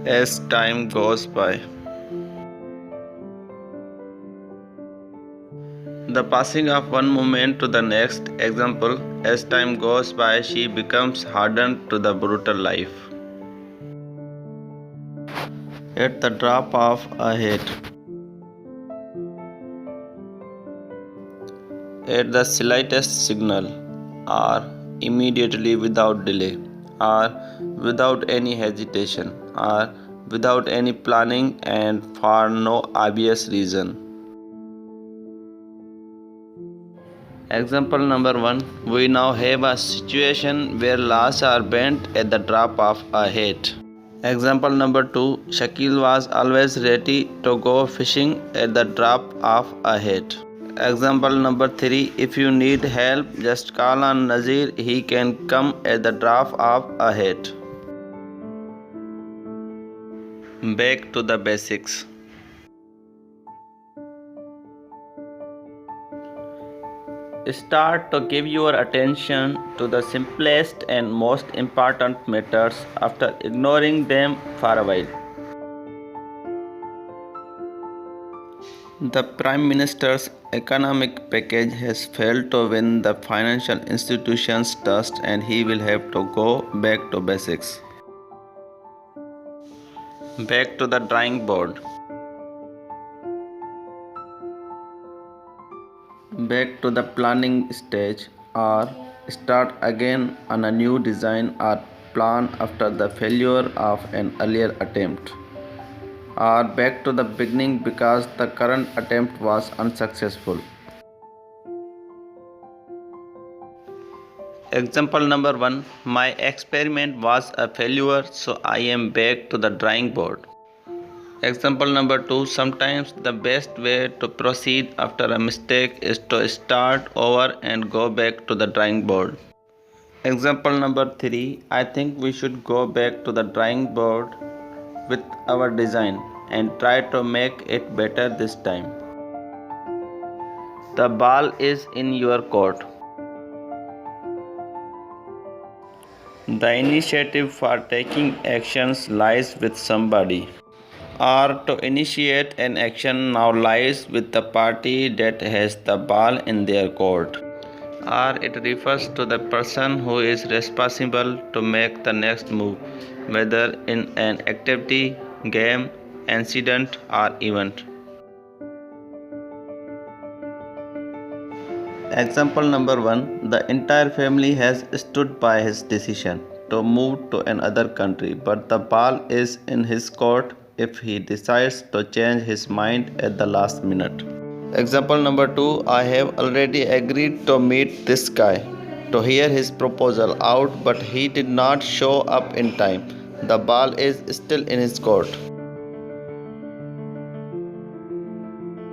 As time goes by. The passing of one moment to the next. Example, as time goes by, she becomes hardened to the brutal life. At the drop of a hat. At the slightest signal, or immediately without delay, or without any hesitation, or without any planning and for no obvious reason. Example number 1. We now have a situation where laws are bent at the drop of a hat. Example number 2. Shakil was always ready to go fishing at the drop of a hat. Example number 3. If you need help, just call on Nazir. He can come at the drop of a hat. Back to the basics. Start to give your attention to the simplest and most important matters after ignoring them for a while. The Prime Minister's economic package has failed to win the financial institutions' trust, and he will have to go back to basics. Back to the drawing board. Back to the planning stage, or start again on a new design or plan after the failure of an earlier attempt, or back to the beginning because the current attempt was unsuccessful. Example number 1. My experiment was a failure, so I am back to the drawing board. Example number 2. Sometimes the best way to proceed after a mistake is to start over and go back to the drawing board. Example number 3. I think we should go back to the drawing board with our design and try to make it better this time. The ball is in your court. The initiative for taking actions lies with somebody, or to initiate an action now lies with the party that has the ball in their court, or it refers to the person who is responsible to make the next move, whether in an activity, game, incident, or event. Example number 1. The entire family has stood by his decision to move to another country, but the ball is in his court if he decides to change his mind at the last minute. Example number 2. I have already agreed to meet this guy to hear his proposal out, but he did not show up in time. The ball is still in his court.